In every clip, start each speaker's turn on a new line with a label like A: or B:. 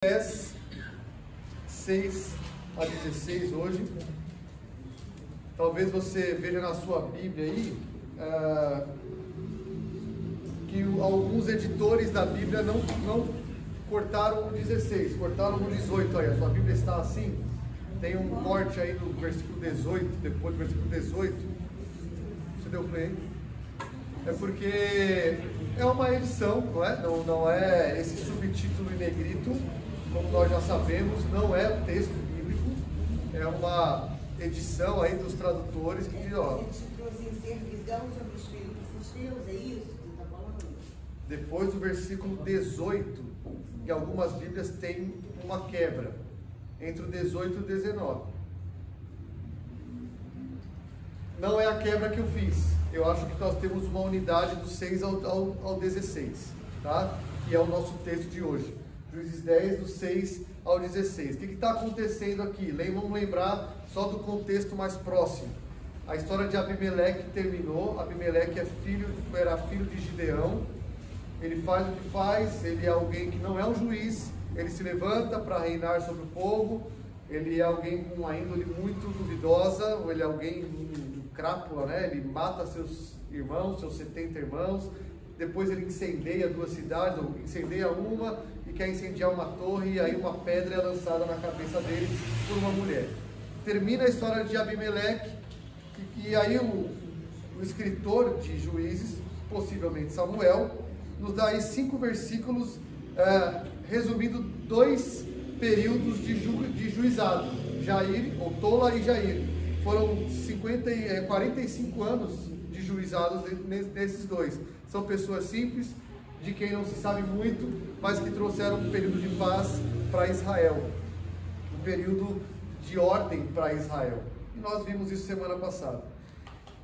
A: 10, 6 a 16 hoje. Talvez você veja na sua Bíblia aí que alguns editores da Bíblia não cortaram o 16, cortaram o 18 aí. A sua Bíblia está assim, tem um corte aí no versículo 18, depois do versículo 18. Você deu play? É porque é uma edição, não é? Não é esse subtítulo em negrito, como nós já sabemos, não é um texto bíblico, é uma edição aí dos tradutores que diz, ó...
B: servidão sobre os filhos dos teus, é isso que está falando?
A: Depois do versículo 18, que algumas Bíblias têm uma quebra, entre o 18 e o 19. Não é a quebra que eu fiz. Eu acho que nós temos uma unidade do 6 ao 16, tá? Que é o nosso texto de hoje. Juízes 10, do 6 ao 16. O que está acontecendo aqui? Vamos lembrar só do contexto mais próximo. A história de Abimeleque terminou. Abimeleque era filho de Gideão. Ele faz o que faz, ele é alguém que não é um juiz, ele se levanta para reinar sobre o povo, ele é alguém com uma índole muito duvidosa, ou ele é alguém de crápula, né? Ele mata seus irmãos, seus 70 irmãos, depois ele incendeia 2 cidades, ou incendeia uma e quer incendiar uma torre, e aí uma pedra é lançada na cabeça dele por uma mulher. Termina a história de Abimeleque, e aí o escritor de Juízes, possivelmente Samuel, nos dá aí 5 versículos, resumindo 2 períodos de juizado, Jair, ou Tola e Jair. Foram 45 anos de juizados nesses dois. São pessoas simples, de quem não se sabe muito, mas que trouxeram um período de paz para Israel, um período de ordem para Israel. E nós vimos isso semana passada.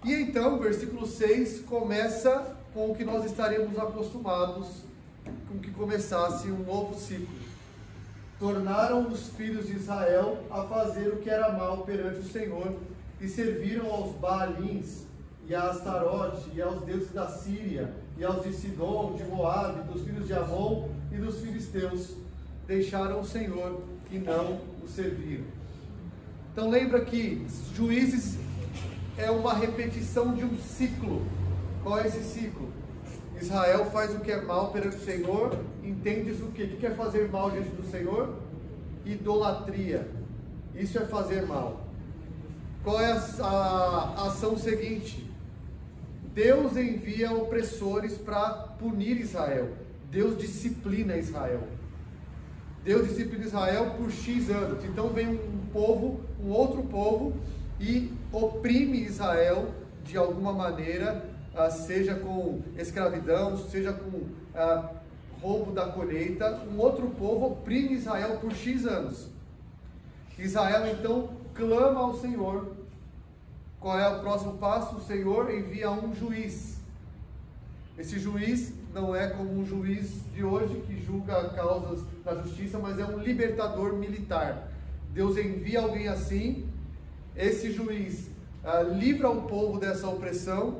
A: E então, o versículo 6 começa com o que nós estaremos acostumados, com que começasse um novo ciclo. Tornaram os filhos de Israel a fazer o que era mal perante o Senhor, e serviram aos Baalins, e a Astarote, e aos deuses da Síria, e aos de Sidom, de Moabe, dos filhos de Amon e dos filisteus. Deixaram o Senhor e não o serviram. Então lembra que Juízes é uma repetição de um ciclo. Qual é esse ciclo? Israel faz o que é mal perante o Senhor, entendes o quê? O que quer fazer mal diante do Senhor? Idolatria. Isso é fazer mal. Qual é a ação seguinte? Deus envia opressores para punir Israel. Deus disciplina Israel. Deus disciplina Israel por X anos. Então vem um outro povo, e oprime Israel de alguma maneira, seja com escravidão, seja com roubo da colheita. Um outro povo oprime Israel por X anos. Israel então clama ao Senhor. Qual é o próximo passo? O Senhor envia um juiz. Esse juiz não é como um juiz de hoje que julga causas da justiça, mas é um libertador militar. Deus envia alguém assim. Esse juiz livra o povo dessa opressão,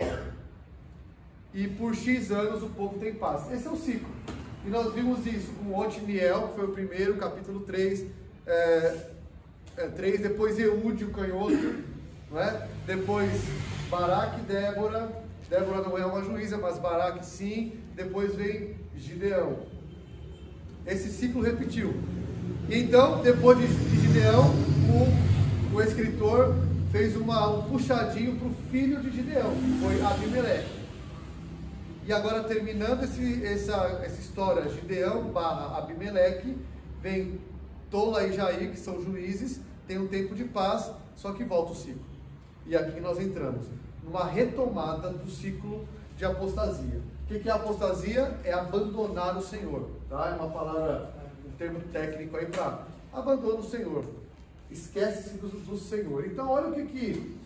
A: e por X anos o povo tem paz. Esse é o ciclo. E nós vimos isso com Otniel, que foi o primeiro, capítulo 3, depois Eude, o canhoto, não é? Depois Baraque e Débora. Débora não é uma juíza, mas Baraque sim. Depois vem Gideão. Esse ciclo repetiu. Então, depois de Gideão, o escritor fez um puxadinho para o filho de Gideão, que foi Abimeleque. E agora, terminando essa história, Gideão / Abimeleque, vem Tola e Jair, que são juízes, tem um tempo de paz, só que volta o ciclo. E aqui nós entramos numa retomada do ciclo de apostasia. O que é apostasia? É abandonar o Senhor, tá? É uma palavra, um termo técnico aí para abandono do Senhor. Esquece-se do Senhor. Então olha o que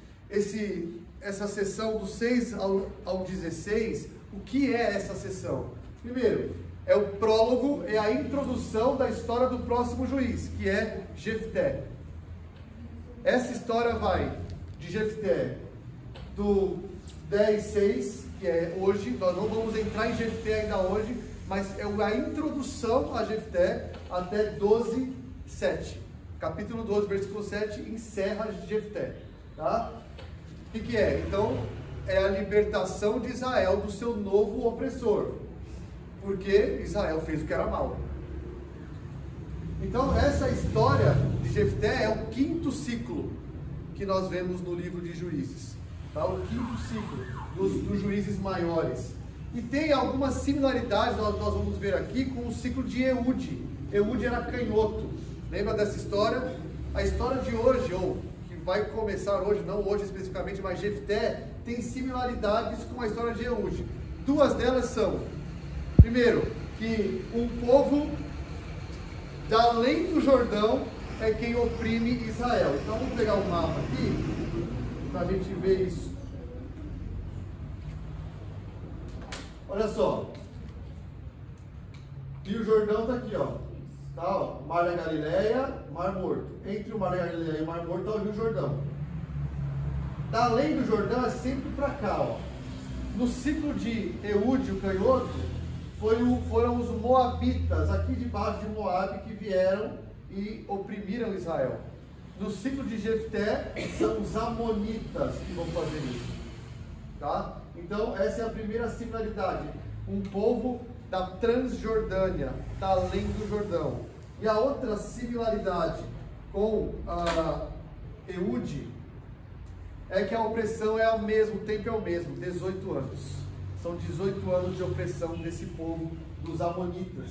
A: essa sessão do 6 ao 16, o que é essa sessão? Primeiro, é o prólogo, é a introdução da história do próximo juiz, que é Jefté. Essa história vai de Jefté do 10:6, que é hoje. Nós não vamos entrar em Jefté ainda hoje, mas é a introdução a Jefté, até 12, 7. Capítulo 12, versículo 7, encerra Jefté. Tá? O que é? Então, é a libertação de Israel do seu novo opressor. Porque Israel fez o que era mal. Então, essa história de Jefté é o 5º ciclo que nós vemos no livro de Juízes. Tá? O 5º ciclo dos juízes maiores. E tem algumas similaridades, nós vamos ver aqui, com o ciclo de Eude. Eude era canhoto. Lembra dessa história? A história de hoje, ou que vai começar hoje, não hoje especificamente, mas Jefté, tem similaridades com a história de Eude. Duas delas são, primeiro, que um povo da além do Jordão é quem oprime Israel. Então vamos pegar o mapa aqui, para a gente ver isso. Olha só. E o Jordão está aqui, ó. Tá, ó. Mar da Galileia, Mar Morto. Entre o Mar da Galileia e o Mar Morto está o Rio Jordão. Da além do Jordão é sempre para cá, ó. No ciclo de Eude, o canhoto, foram os moabitas, aqui debaixo de Moabe, que vieram e oprimiram Israel. No ciclo de Jefté, são os amonitas que vão fazer isso. Tá? Então, essa é a primeira similaridade. Um povo da Transjordânia, da além do Jordão. E a outra similaridade com a Eude é que a opressão é ao mesmo tempo, é o mesmo, 18 anos. São 18 anos de opressão desse povo, dos amonitas,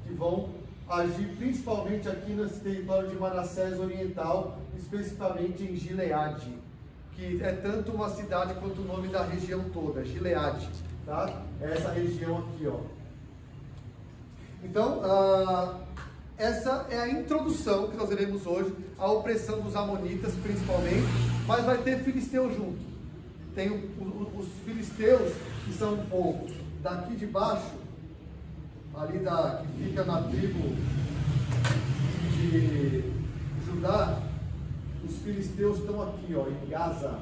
A: que vão agir principalmente aqui nesse território de Manassés Oriental, especificamente em Gileade, que é tanto uma cidade quanto o nome da região toda, Gileade, tá? É essa região aqui, ó. Então, essa é a introdução que nós veremos hoje, a opressão dos amonitas principalmente, mas vai ter filisteus junto. Tem os filisteus, que são um povo daqui de baixo, ali que fica na tribo de Judá. Os filisteus estão aqui, ó, em Gaza,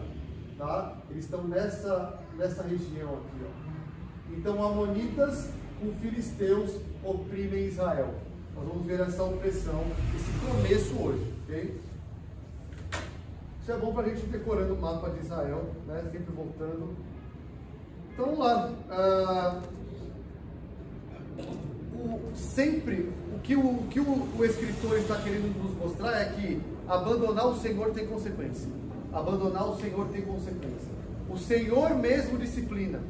A: tá? Eles estão nessa região aqui, ó. Então, amonitas com filisteus oprimem Israel. Nós vamos ver essa opressão, esse começo hoje, ok? Isso é bom para a gente ir decorando o mapa de Israel, né? Sempre voltando. Então, vamos lá. O que o escritor está querendo nos mostrar é que abandonar o Senhor tem consequência. Abandonar o Senhor tem consequência. O Senhor mesmo disciplina.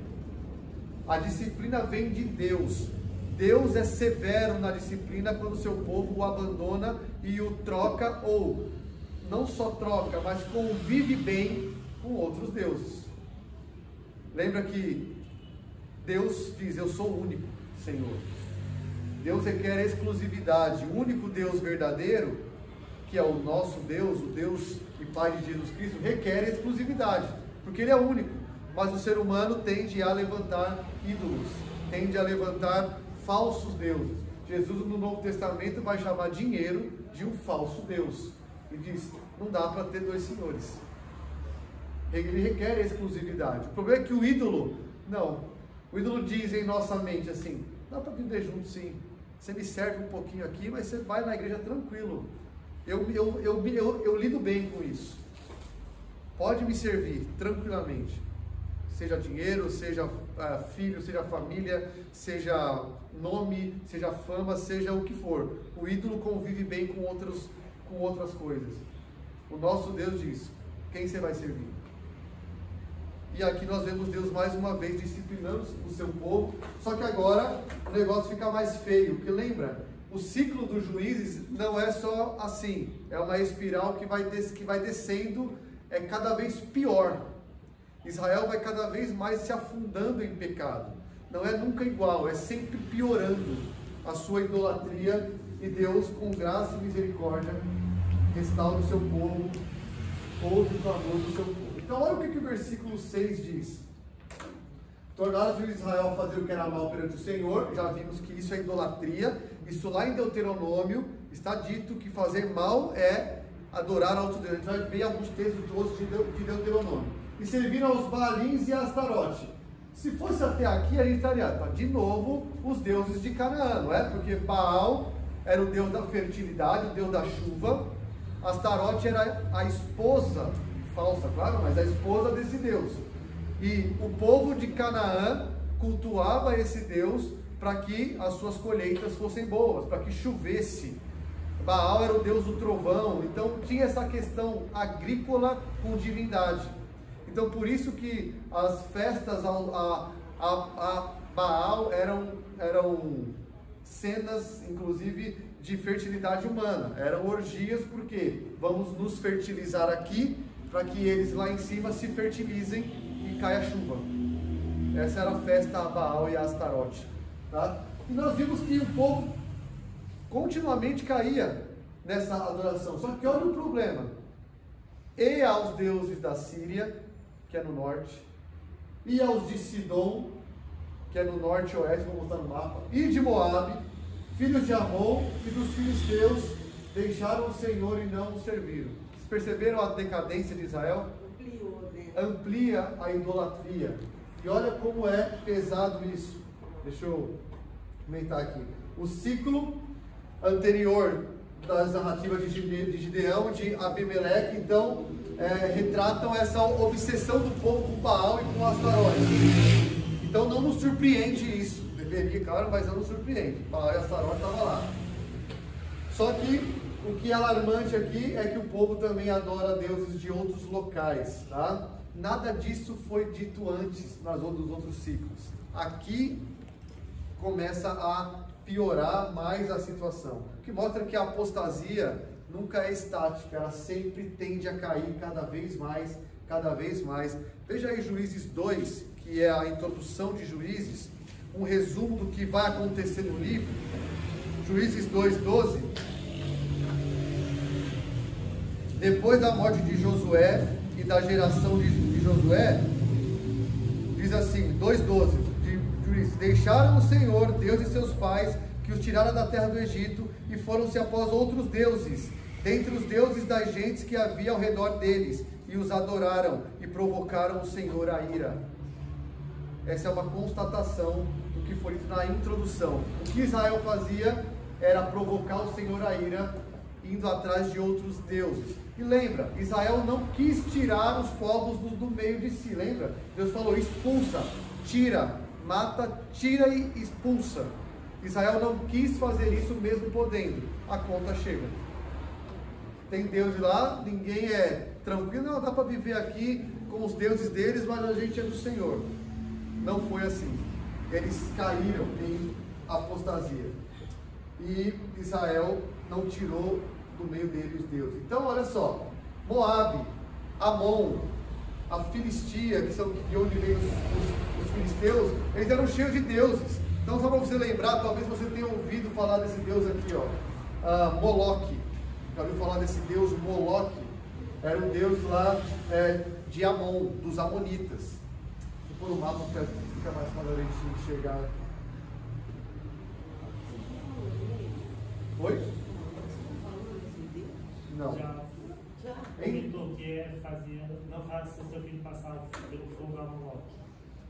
A: A disciplina vem de Deus. Deus é severo na disciplina quando o seu povo o abandona e o troca, ou não só troca, mas convive bem com outros deuses. Lembra que Deus diz: eu sou o único Senhor. Deus requer exclusividade. O único Deus verdadeiro, que é o nosso Deus, o Deus e Pai de Jesus Cristo, requer exclusividade, porque Ele é o único. Mas o ser humano tende a levantar ídolos, tende a levantar falsos deuses. Jesus no Novo Testamento vai chamar dinheiro de um falso Deus. E diz: não dá para ter dois senhores. Ele requer exclusividade. O problema é que o ídolo, não. O ídolo diz em nossa mente assim: dá para viver junto sim. Você me serve um pouquinho aqui, mas você vai na igreja tranquilo. Eu lido bem com isso. Pode me servir tranquilamente. Seja dinheiro, seja filho, seja família, seja nome, seja fama, seja o que for. O ídolo convive bem com outras coisas. O nosso Deus diz: quem você vai servir? E aqui nós vemos Deus mais uma vez disciplinando o seu povo. Só que agora o negócio fica mais feio. Porque lembra, o ciclo dos juízes não é só assim. É uma espiral que vai descendo, é cada vez pior. Israel vai cada vez mais se afundando em pecado. Não é nunca igual, é sempre piorando a sua idolatria. E Deus, com graça e misericórdia, restaura o seu povo, ouve o clamor do seu povo. Então olha o que o versículo 6 diz: tornaram os filhos de Israel a fazer o que era mal perante o Senhor. Já vimos que isso é idolatria. Isso lá em Deuteronômio está dito que fazer mal é adorar a outro Deus. A gente vai ver alguns textos de Deuteronômio. E serviram aos Baalins e a Astarote. Se fosse até aqui, a gente estaria de novo os deuses de Canaã, não é? Porque Baal era o deus da fertilidade, o deus da chuva. Astarote era a esposa, falsa, claro, mas a esposa desse deus. E o povo de Canaã cultuava esse deus para que as suas colheitas fossem boas, para que chovesse. Baal era o deus do trovão, então tinha essa questão agrícola com divindade. Então por isso que as festas a Baal eram cenas, inclusive, de fertilidade humana. Eram orgias, porque vamos nos fertilizar aqui, para que eles lá em cima se fertilizem e caia chuva. Essa era a festa a Baal e a Astarote. Tá? E nós vimos que o povo continuamente caía nessa adoração. Só que olha o problema. E aos deuses da Síria, que é no norte, e aos de Sidom, que é no norte e oeste, vou mostrar no mapa, e de Moabe, filhos de Amon e dos filisteus, deixaram o Senhor e não o serviram. Vocês perceberam a decadência de Israel? Amplia a idolatria. E olha como é pesado isso. Deixa eu comentar aqui. O ciclo anterior das narrativas de Gideão, de Abimeleque, então, retratam essa obsessão do povo com Baal e com Astarote. Então não nos surpreende isso. Deveria, claro, mas não nos surpreende. Baal e Astarote estavam lá. Só que o que é alarmante aqui é que o povo também adora deuses de outros locais, tá? Nada disso foi dito antes nos outros ciclos. Aqui começa a piorar mais a situação, o que mostra que a apostasia nunca é estática, ela sempre tende a cair cada vez mais, cada vez mais. Veja aí Juízes 2, que é a introdução de Juízes, um resumo do que vai acontecer no livro. Juízes 2:12. Depois da morte de Josué e da geração de Josué, diz assim, 2:12 de Juízes: deixaram o Senhor, Deus de seus pais, que os tirara da terra do Egito, e foram-se após outros deuses, dentre os deuses das gentes que havia ao redor deles, e os adoraram, e provocaram o Senhor a ira. Essa é uma constatação do que foi dito na introdução. O que Israel fazia era provocar o Senhor a ira, indo atrás de outros deuses. E lembra, Israel não quis tirar os povos do meio de si, lembra? Deus falou, expulsa, tira, mata, tira e expulsa. Israel não quis fazer isso mesmo podendo. A conta chega. Tem Deus lá, ninguém é tranquilo, não, dá para viver aqui com os deuses deles, mas a gente é do Senhor. Não foi assim. Eles caíram em apostasia. E Israel não tirou do meio dele os deuses. Então, olha só. Moabe, Amon, a Filistia, que são de onde veio os filisteus, eles eram cheios de deuses. Então, só para você lembrar, talvez você tenha ouvido falar desse deus aqui, ó. Moloque. Já ouviu falar desse deus Moloque? Era um deus lá de Amon, dos Amonitas. Vou pôr o mapa para ficar mais fácil a gente enxergar. Oi? Não.
C: Já comentou que não faça seu filho passar pelo fogo a Moloque.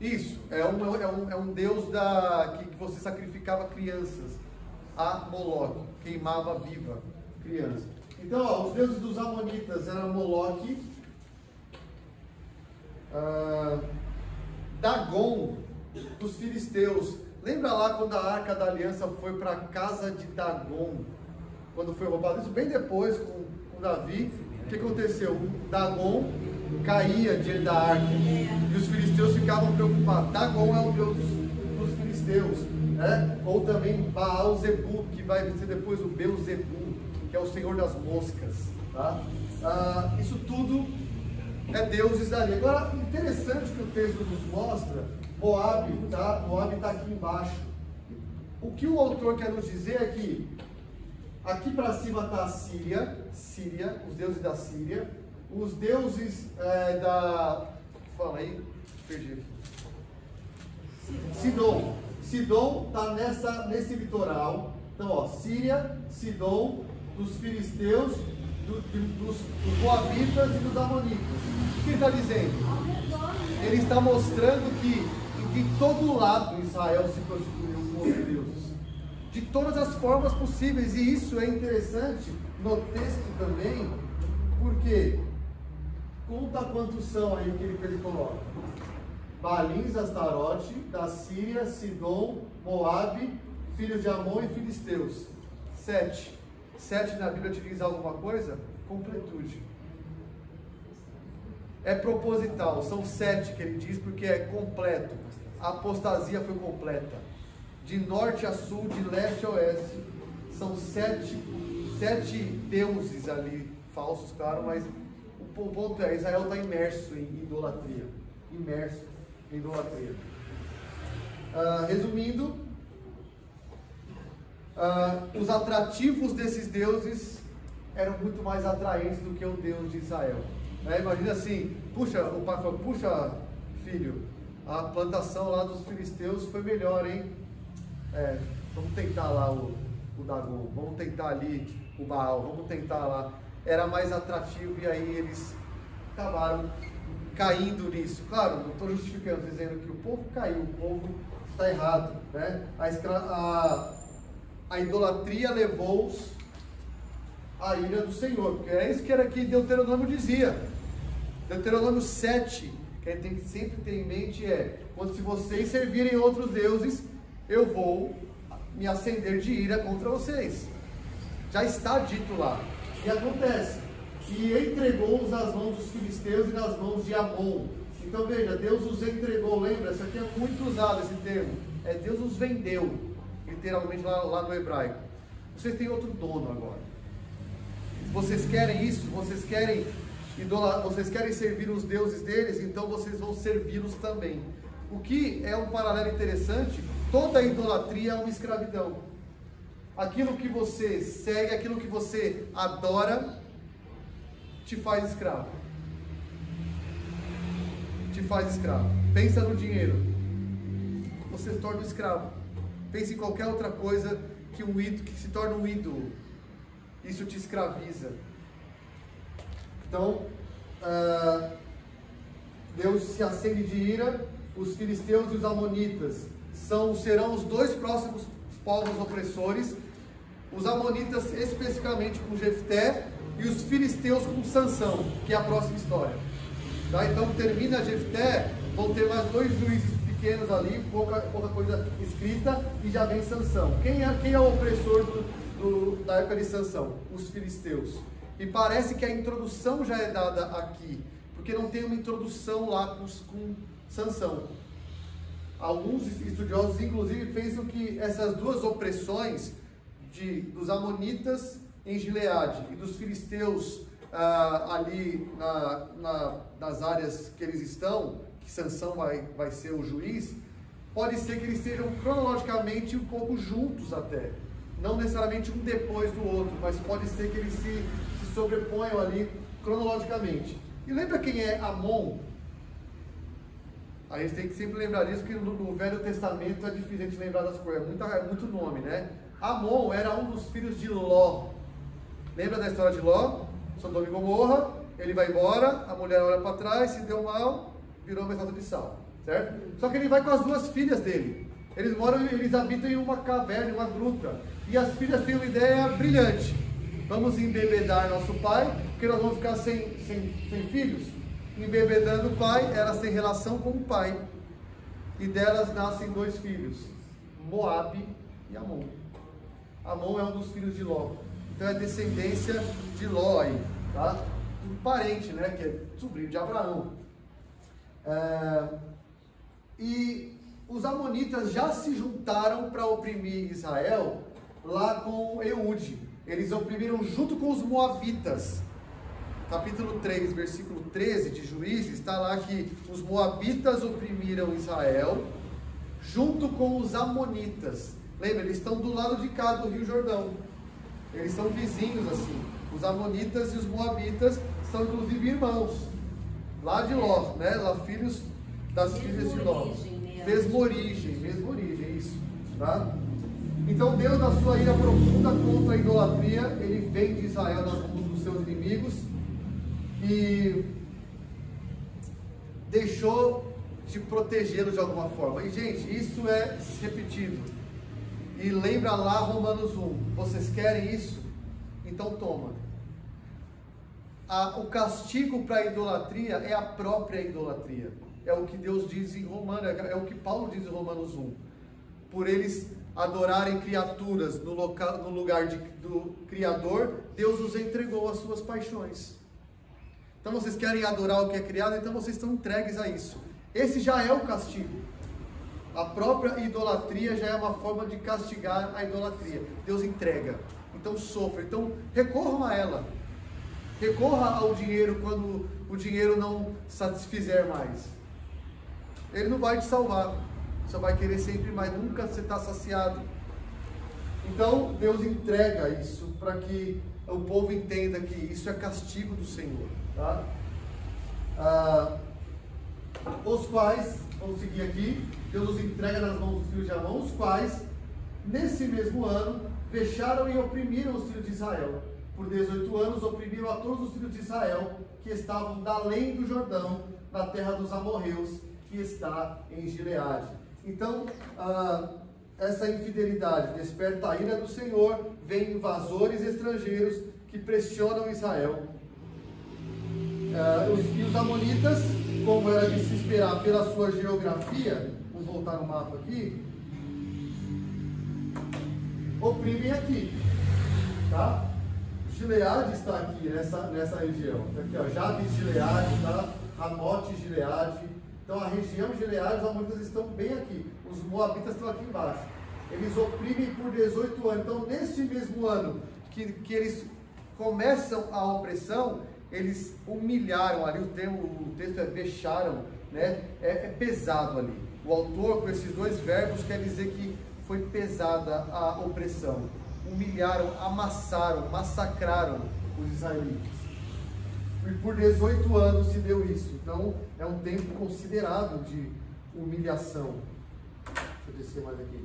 A: Isso, é um deus que você sacrificava crianças. A Moloque, queimava viva criança. Então, ó, os deuses dos Amonitas eram Moloque, Dagon, dos filisteus. Lembra lá quando a Arca da Aliança foi para a casa de Dagon? Quando foi roubado, isso bem depois com Davi. O que aconteceu? Dagon caía diante da arca e os filisteus ficavam preocupados. Dagon é o deus dos filisteus, né? Ou também Baal-zebu, que vai ser depois o Beuzebu, que é o senhor das moscas, tá? Isso tudo é deuses ali. Agora, interessante que o texto nos mostra, Moabe está aqui embaixo. O que o autor quer nos dizer é que aqui para cima está a Síria, os deuses da Síria, os deuses fala aí, perdi aqui. Sidom está nesse litoral. Então, ó, Síria, Sidom, dos filisteus, dos moabitas e dos amonitas. O que ele está dizendo? Ele está mostrando que de todo lado Israel se prostituiu com os deuses. de todas as formas possíveis. E isso é interessante no texto também, porque conta quantos são aí que ele coloca: Baalins, Astarote, da Síria, Sidom, Moabe, filhos de Amon e filisteus. 7. 7 na Bíblia te diz alguma coisa? Completude. É proposital, são 7 que ele diz porque é completo. A apostasia foi completa. De norte a sul, de leste a oeste, são 7 deuses ali, falsos, claro, mas o ponto é, Israel está imerso em idolatria. Imerso em idolatria. Resumindo, os atrativos desses deuses eram muito mais atraentes do que o Deus de Israel. Imagina assim, puxa, o pai falou, puxa filho, a plantação lá dos filisteus foi melhor, hein? Vamos tentar lá o Dagon, vamos tentar ali o Baal, vamos tentar lá. Era mais atrativo e aí eles acabaram caindo nisso. Claro, não estou justificando, dizendo que o povo caiu, o povo está errado, né? A idolatria levou-os à ira do Senhor, porque é isso que Deuteronômio dizia. Deuteronômio 7, que a gente tem que sempre ter em mente quando se vocês servirem outros deuses, eu vou me acender de ira contra vocês. Já está dito lá. E acontece. E entregou-os nas mãos dos filisteus e nas mãos de Amon. Então veja, Deus os entregou, lembra? Isso aqui é muito usado, esse termo. Deus os vendeu, literalmente lá no hebraico. Vocês têm outro dono agora. Vocês querem isso? Vocês querem servir os deuses deles? Então vocês vão servi-los também. O que é um paralelo interessante, toda idolatria é uma escravidão. Aquilo que você segue, aquilo que você adora, te faz escravo. Te faz escravo. Pensa no dinheiro, você se torna um escravo. Pense em qualquer outra coisa que se torna um ídolo. Isso te escraviza. Então, Deus se acende de ira. Os filisteus e os amonitas serão os dois próximos povos opressores. Os amonitas especificamente com Jefté e os filisteus com Sansão, que é a próxima história. Tá? Então termina Jefté, vão ter mais 2 juízes pequenos ali, pouca coisa escrita, e já vem Sansão. Quem é o opressor da época de Sansão? Os filisteus. E parece que a introdução já é dada aqui, porque não tem uma introdução lá com Sansão. Alguns estudiosos inclusive pensam que essas duas opressões dos amonitas em Gileade e dos filisteus ali nas áreas que eles estão, que Sansão vai ser o juiz, pode ser que eles estejam cronologicamente um pouco juntos até, não necessariamente um depois do outro, mas pode ser que eles se sobreponham ali cronologicamente. E lembra quem é Amon? A gente tem que sempre lembrar disso, porque no Velho Testamento é difícil a gente lembrar das coisas, é muito nome, né? Amon era um dos filhos de Ló. Lembra da história de Ló? Sodoma e Gomorra, ele vai embora, a mulher olha para trás, se deu mal, virou uma estátua de sal, certo? Só que ele vai com as 2 filhas dele. Eles habitam em uma caverna, em uma gruta. E as filhas têm uma ideia brilhante. Vamos embebedar nosso pai, porque nós vamos ficar sem filhos. Embebedando o pai, elas têm relação com o pai. E delas nascem 2 filhos, Moabe e Amon. Amon é um dos filhos de Ló. Então é descendência de Ló aí, tá? Um parente, né? Que é sobrinho de Abraão. E os amonitas já se juntaram para oprimir Israel lá com Eude. Eles oprimiram junto com os moabitas. Capítulo 3, versículo 13 de Juízes, está lá que os moabitas oprimiram Israel junto com os amonitas. Lembra, eles estão do lado de cá do Rio Jordão. Eles são vizinhos assim. Os amonitas e os moabitas são inclusive irmãos. Lá de Ló, né? Lá filhos das filhas de Ló. Mesma origem, isso. Tá? Então Deus, na sua ira profunda contra a idolatria, ele vende Israel nas mãos dos seus inimigos e deixou de protegê-los de alguma forma. E gente, isso é repetido. e lembra lá Romanos 1. Vocês querem isso? Então toma. O castigo para a idolatria é a própria idolatria. É o que Deus diz em Romanos, é o que Paulo diz em Romanos 1. Por eles adorarem criaturas no lugar do Criador, Deus os entregou às suas paixões. Então vocês querem adorar o que é criado, então vocês estão entregues a isso. Esse já é o castigo. A própria idolatria já é uma forma de castigar a idolatria. Deus entrega. Então sofra. Então recorram a ela. Recorra ao dinheiro quando o dinheiro não satisfizer mais. Ele não vai te salvar. Você vai querer sempre mais. Nunca você está saciado. Então Deus entrega isso para que o povo entenda que isso é castigo do Senhor. Tá? Os quais, vamos seguir aqui, Deus os entrega nas mãos dos filhos de Amon, os quais, nesse mesmo ano, vexaram e oprimiram os filhos de Israel. Por 18 anos oprimiram a todos os filhos de Israel que estavam da além do Jordão, na terra dos amorreus, que está em Gileade. Então, essa infidelidade desperta a ira do Senhor, vem invasores estrangeiros que pressionam Israel. E os amonitas, como era de se esperar pela sua geografia, vamos voltar no mapa aqui, oprimem aqui, tá? Gileade está aqui nessa região, tá aqui, ó, Jabes Gileade, tá? Ramote Gileade. Então a região Gileade, os amonitas estão bem aqui, os moabitas estão aqui embaixo. Eles oprimem por 18 anos. Então neste mesmo ano que eles começam a opressão, eles humilharam ali, o texto é vexaram, né? É pesado ali. O autor, com esses dois verbos, quer dizer que foi pesada a opressão. Humilharam, amassaram, massacraram os israelitas. E por 18 anos se deu isso. Então é um tempo considerável de humilhação. Deixa eu descer mais aqui.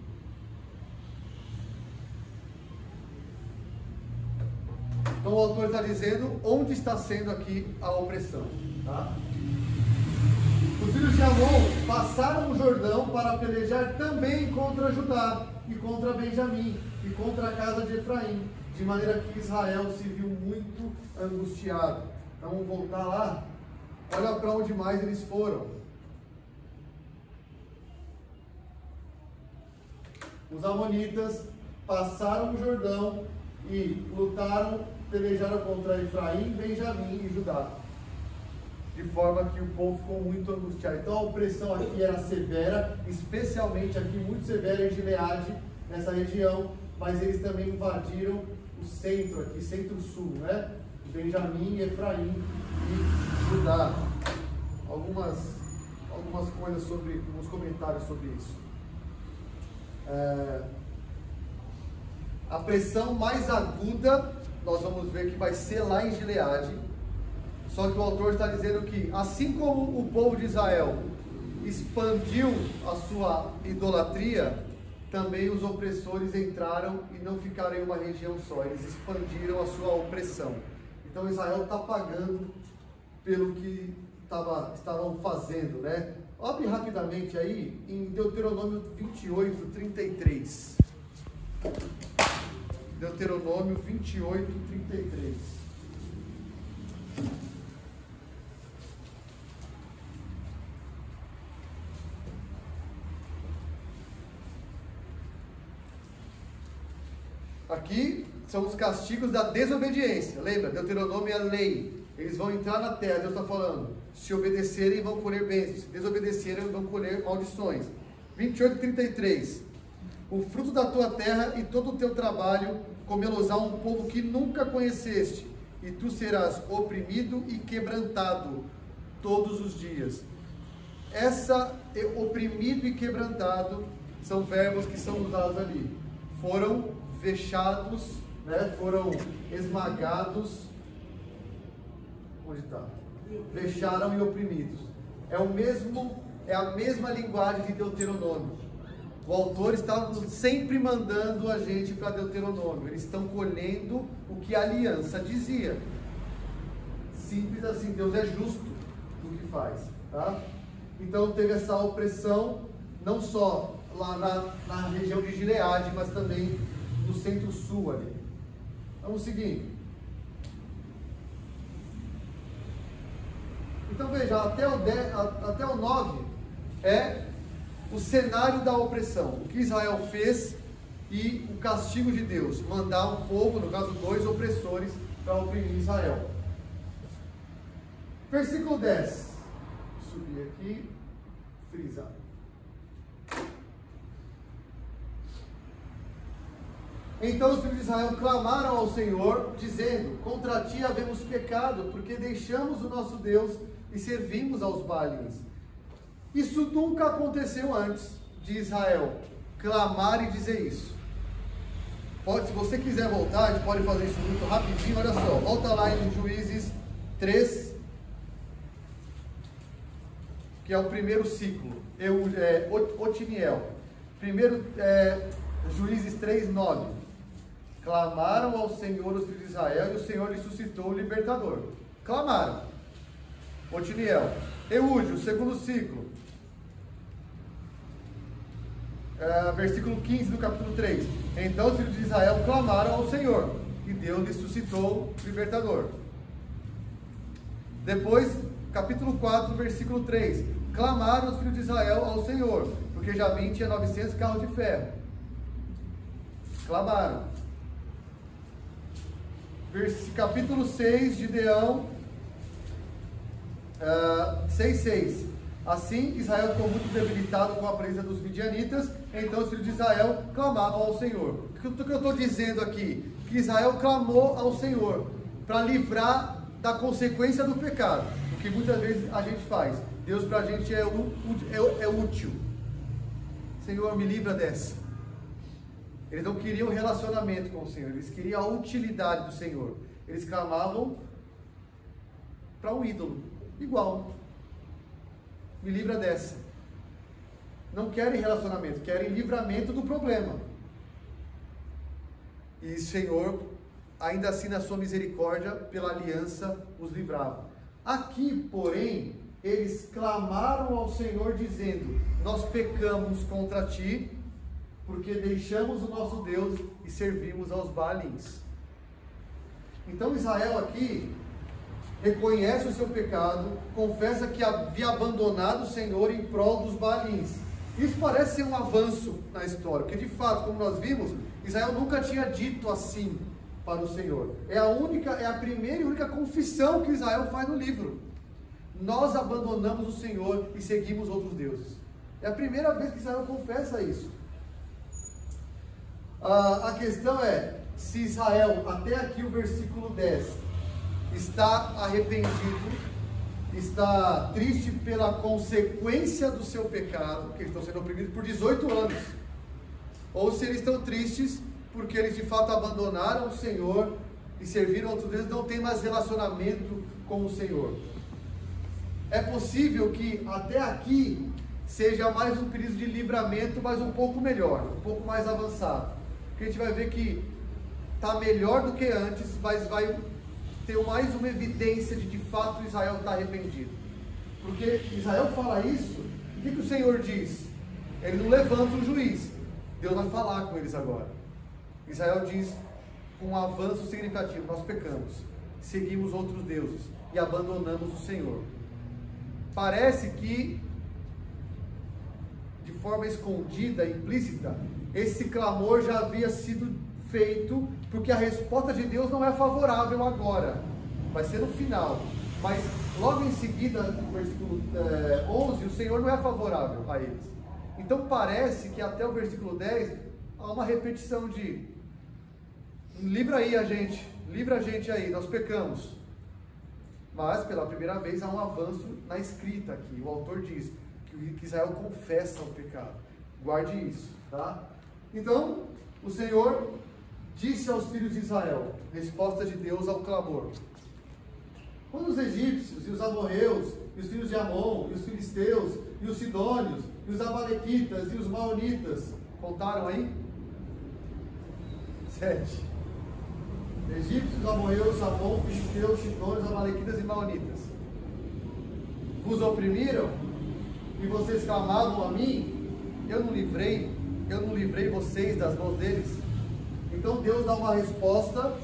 A: Então o autor está dizendo onde está sendo aqui a opressão. Tá? Os filhos de Amon passaram o Jordão para pelejar também contra Judá e contra Benjamim e contra a casa de Efraim, de maneira que Israel se viu muito angustiado. Então vamos voltar lá. Olha para onde mais eles foram. Os amonitas passaram o Jordão e lutaram, pelejaram contra Efraim, Benjamim e Judá, de forma que o povo ficou muito angustiado. Então a opressão aqui era severa, especialmente aqui muito severa em Gileade, nessa região, mas eles também invadiram o centro aqui, centro-sul, né? Benjamim, Efraim e Judá. Algumas coisas sobre, alguns comentários sobre isso. A pressão mais aguda, nós vamos ver que vai ser lá em Gileade. Só que o autor está dizendo que, assim como o povo de Israel expandiu a sua idolatria, também os opressores entraram e não ficaram em uma região só. Eles expandiram a sua opressão. Então Israel está pagando pelo que estavam fazendo, né? Abre rapidamente aí em Deuteronômio 28, 33. Deuteronômio 28, 33. Aqui são os castigos da desobediência. Lembra? Deuteronômio é a lei. Eles vão entrar na terra, Deus está falando. Se obedecerem, vão colher bênçãos. Se desobedecerem, vão colher maldições. 28, 33. O fruto da tua terra e todo o teu trabalho comê-los-á um povo que nunca conheceste, e tu serás oprimido e quebrantado todos os dias. Oprimido e quebrantado são verbos que são usados ali. Foram vexados, né? Foram esmagados. Onde está? Vexaram e oprimidos. É a mesma linguagem de Deuteronômio. O autor está sempre mandando a gente para Deuteronômio. Eles estão colhendo o que a aliança dizia. Simples assim, Deus é justo no que faz, tá? Então teve essa opressão, não só lá na região de Gileade, mas também no centro-sul ali. Vamos seguir. Então veja, até o 9 é o cenário da opressão, o que Israel fez e o castigo de Deus, mandar um povo, no caso 2 opressores, para oprimir Israel. Versículo 10. Vou subir aqui, frisar. Então os filhos de Israel clamaram ao Senhor, dizendo: contra ti havemos pecado, porque deixamos o nosso Deus e servimos aos Baalins. Isso nunca aconteceu antes de Israel clamar e dizer isso. Se você quiser voltar, a gente pode fazer isso muito rapidinho. Olha só, volta lá em Juízes 3, que é o primeiro ciclo, Otiniel. Primeiro, Juízes 3, 9. Clamaram ao Senhor os filhos de Israel, e o Senhor lhe suscitou o libertador. Clamaram. Otiniel. Eúdio, segundo ciclo. Versículo 15 do capítulo 3. Então os filhos de Israel clamaram ao Senhor, e Deus lhe suscitou o libertador. Depois, capítulo 4, versículo 3. Clamaram os filhos de Israel ao Senhor, porque Jabim tinha 900 carros de ferro. Clamaram. Capítulo 6, Gideão, 6:6. Assim Israel ficou muito debilitado com a presença dos midianitas, então os filhos de Israel clamavam ao Senhor. O que eu estou dizendo aqui? Que Israel clamou ao Senhor para livrar da consequência do pecado, o que muitas vezes a gente faz. Deus para a gente é útil. Senhor, me livra dessa. Eles não queriam relacionamento com o Senhor, eles queriam a utilidade do Senhor. Eles clamavam para um ídolo, igual. Me livra dessa. Não querem relacionamento, querem livramento do problema. E o Senhor, ainda assim na sua misericórdia, pela aliança, os livrava. Aqui, porém, eles clamaram ao Senhor dizendo: nós pecamos contra ti, porque deixamos o nosso Deus e servimos aos Baalins. Então Israel aqui reconhece o seu pecado, confessa que havia abandonado o Senhor em prol dos Baalins. Isso parece ser um avanço na história, porque de fato, como nós vimos, Israel nunca tinha dito assim para o Senhor. É a primeira e única confissão que Israel faz no livro. Nós abandonamos o Senhor e seguimos outros deuses. É a primeira vez que Israel confessa isso. A questão é, se Israel, até aqui o versículo 10, está arrependido, está triste pela consequência do seu pecado, que eles estão sendo oprimidos por 18 anos, ou se eles estão tristes porque eles de fato abandonaram o Senhor e serviram a outros deuses, não tem mais relacionamento com o Senhor. É possível que até aqui seja mais um período de livramento, mas um pouco melhor, um pouco mais avançado. Porque a gente vai ver que está melhor do que antes, mas vai ter mais uma evidência de fato Israel está arrependido. Porque Israel fala isso, o que o Senhor diz? Ele não levanta o juiz, Deus vai falar com eles agora. Israel diz com um avanço significativo: nós pecamos, seguimos outros deuses e abandonamos o Senhor. Parece que de forma escondida, implícita, esse clamor já havia sido feito, porque a resposta de Deus não é favorável agora, vai ser no final, mas logo em seguida, no versículo 11, o Senhor não é favorável a eles. Então parece que até o versículo 10 há uma repetição de: livra a gente aí, nós pecamos. Mas pela primeira vez há um avanço na escrita aqui. O autor diz que Israel confessa o pecado. Guarde isso, tá? Então, o Senhor disse aos filhos de Israel, resposta de Deus ao clamor: quando os egípcios e os amorreus, e os filhos de Amon, e os filisteus, e os sidônios, e os amalequitas, e os maonitas, contaram aí? 7. Egípcios, amorreus, Amon, filisteus, sidônios, amalequitas e maonitas vos oprimiram, e vocês clamavam a mim, eu não livrei vocês das mãos deles? Então Deus dá uma resposta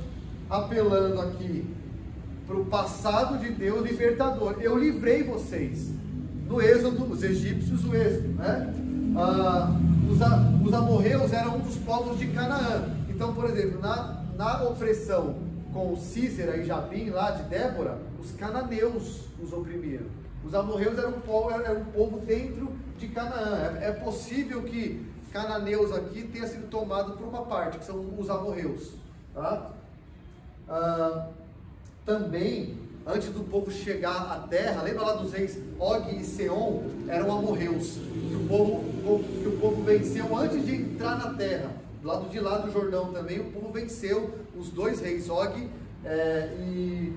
A: apelando aqui para o passado de Deus libertador. Eu livrei vocês. No Êxodo, os egípcios, o Êxodo, né? Os amorreus eram um dos povos de Canaã. Então, por exemplo, na opressão com Sísera e Jabim, lá de Débora, os cananeus os oprimiram. Os amorreus eram um povo dentro de Canaã. É possível que cananeus aqui tenha sido tomado por uma parte, que são os amorreus. Tá? Também, antes do povo chegar à terra, lembra lá dos reis Og e Seom? Eram amorreus, que o povo venceu antes de entrar na terra. Do lado de lá do Jordão também, o povo venceu os dois reis, Og e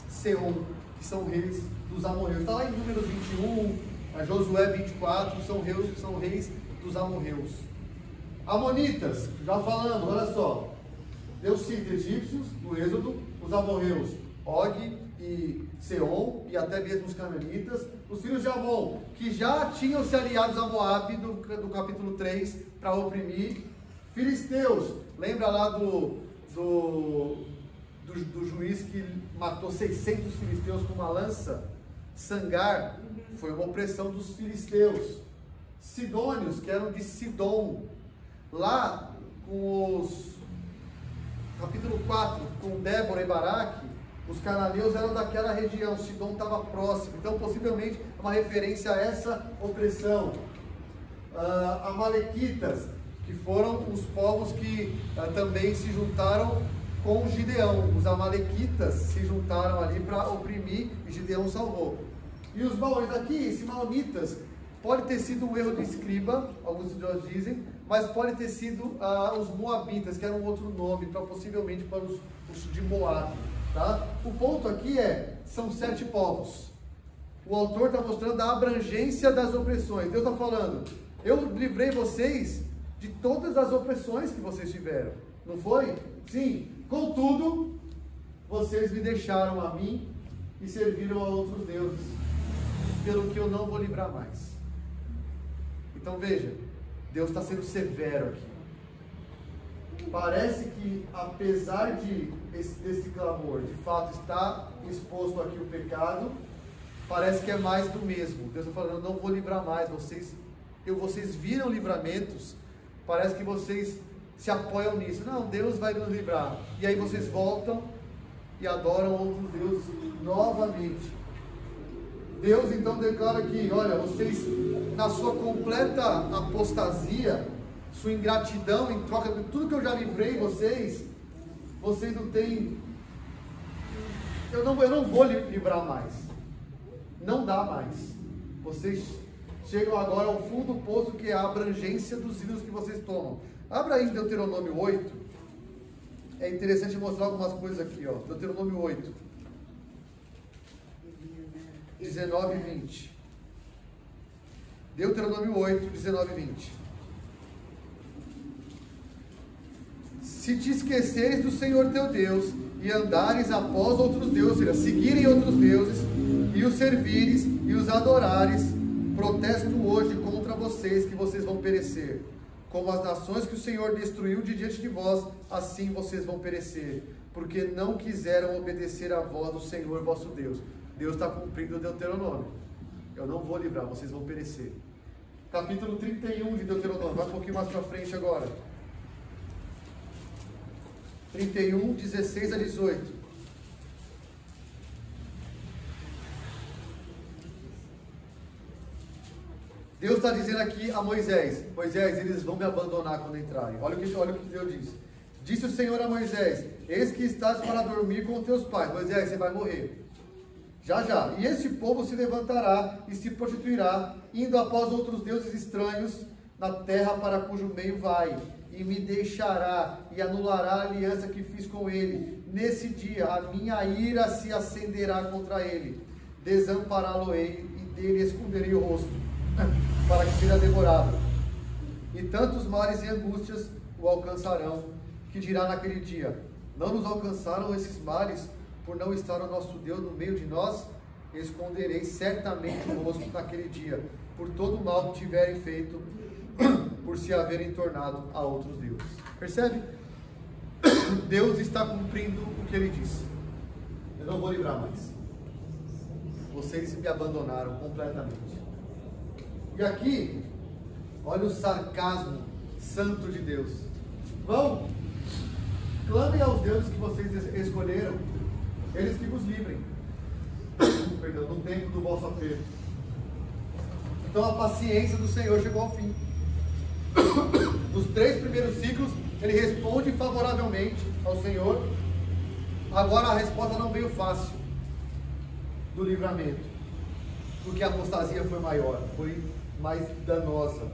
A: Seom, que são reis dos amorreus. Está lá em Números 21, Josué 24, são reis dos amorreus. Amonitas, já falamos, olha só. Deus cita egípcios, no Êxodo, os amorreus, Og e Seom, e até mesmo os cananitas, os filhos de Amon, que já tinham se aliados a Moabe do capítulo 3 para oprimir. Filisteus, lembra lá do juiz que matou 600 filisteus com uma lança? Sangar, foi uma opressão dos filisteus. Sidônios, que eram de Sidom, lá com os capítulo 4, com Débora e Baraque, os cananeus eram daquela região, Sidom estava próximo, então possivelmente uma referência a essa opressão. Amalequitas, que foram os povos que também se juntaram com Gideão. Os amalequitas se juntaram ali para oprimir e Gideão salvou. E os maonitas, aqui, esses maonitas, pode ter sido um erro do escriba, alguns estudiosos dizem, mas pode ter sido os moabitas, que era um outro nome, possivelmente para os de Moab. Tá? O ponto aqui são 7 povos. O autor está mostrando a abrangência das opressões. Deus está falando, eu livrei vocês de todas as opressões que vocês tiveram. Não foi? Sim. Contudo, vocês me deixaram a mim e serviram a outros deuses, pelo que eu não vou livrar mais. Então veja, Deus está sendo severo aqui. Parece que, apesar desse clamor, de fato está exposto aqui o pecado, parece que é mais do mesmo. Deus está falando, eu não vou livrar mais vocês. Vocês viram livramentos, parece que vocês se apoiam nisso. Não, Deus vai nos livrar. E aí vocês voltam e adoram outros deuses novamente. Deus então declara aqui, olha, vocês, na sua completa apostasia, sua ingratidão em troca de tudo que eu já livrei vocês não têm, eu não vou livrar mais, não dá mais. Vocês chegam agora ao fundo do poço, que é a abrangência dos ídolos que vocês tomam. Abra aí Deuteronômio 8, é interessante mostrar algumas coisas aqui, ó. Deuteronômio 8, 19 e 20. Deuteronômio 8, 19 e 20. Se te esqueceres do Senhor teu Deus e andares após outros deuses, ou seja, seguirem outros deuses e os servires e os adorares, protesto hoje contra vocês que vocês vão perecer. Como as nações que o Senhor destruiu de diante de vós, assim vocês vão perecer, porque não quiseram obedecer à voz do Senhor vosso Deus. Deus está cumprindo o Deuteronômio. Eu não vou livrar, vocês vão perecer. Capítulo 31 de Deuteronômio, vai um pouquinho mais para frente agora. 31, 16 a 18. Deus está dizendo aqui a Moisés, eles vão me abandonar quando entrarem. Olha o que Deus diz. Disse o Senhor a Moisés, eis que estás para dormir com teus pais. Moisés, você vai morrer. Já. E esse povo se levantará e se prostituirá, indo após outros deuses estranhos na terra para cujo meio vai. E me deixará e anulará a aliança que fiz com ele. Nesse dia a minha ira se acenderá contra ele. Desampará-lo-ei e dele esconderei o rosto, para que seja devorado. E tantos males e angústias o alcançarão, que dirá naquele dia, não nos alcançaram esses males, por não estar o nosso Deus no meio de nós? Esconderei certamente o rosto naquele dia, por todo o mal que tiverem feito por se haverem tornado a outros deuses. Percebe? Deus está cumprindo o que ele disse. Eu não vou livrar mais. Vocês me abandonaram completamente. E aqui, olha o sarcasmo santo de Deus. Vão, clamem aos deuses que vocês escolheram, eles que vos livrem. Perdão, no tempo do vosso aperto. Então a paciência do Senhor chegou ao fim. Nos 3 primeiros ciclos, ele responde favoravelmente ao Senhor. Agora a resposta não veio fácil do livramento, porque a apostasia foi maior, foi mais danosa.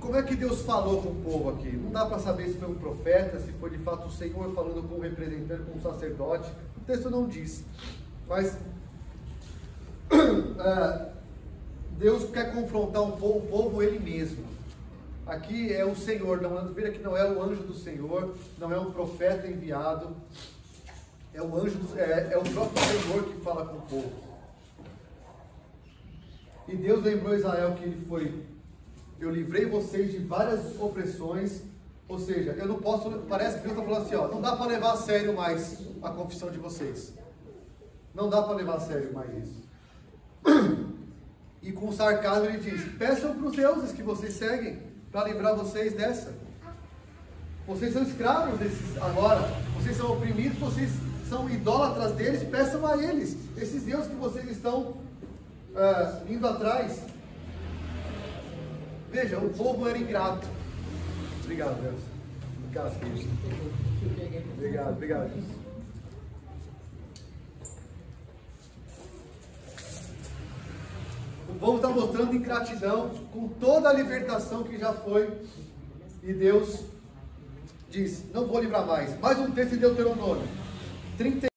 A: Como é que Deus falou com o povo aqui? Não dá para saber se foi um profeta, se foi de fato o Senhor falando com um representante, com um sacerdote. O texto não diz. Mas Deus quer confrontar o povo ele mesmo. Aqui é o Senhor, veja que não é o anjo do Senhor, não é um profeta enviado, é o anjo, é o próprio Senhor que fala com o povo. E Deus lembrou Israel que ele foi: eu livrei vocês de várias opressões, ou seja, eu não posso, parece que Deus está falando assim, ó, não dá para levar a sério mais a confissão de vocês. Não dá para levar a sério mais isso. E com sarcasmo ele diz: peçam para os deuses que vocês seguem, para livrar vocês dessa. Vocês são escravos desses agora, vocês são oprimidos, vocês são idólatras deles, peçam a eles, esses deuses que vocês estão indo atrás. Veja, o povo era ingrato. Obrigado, Deus. Obrigado. O povo está mostrando ingratidão com toda a libertação que já foi. E Deus diz: não vou livrar mais. Mais um texto de Deuteronômio 30.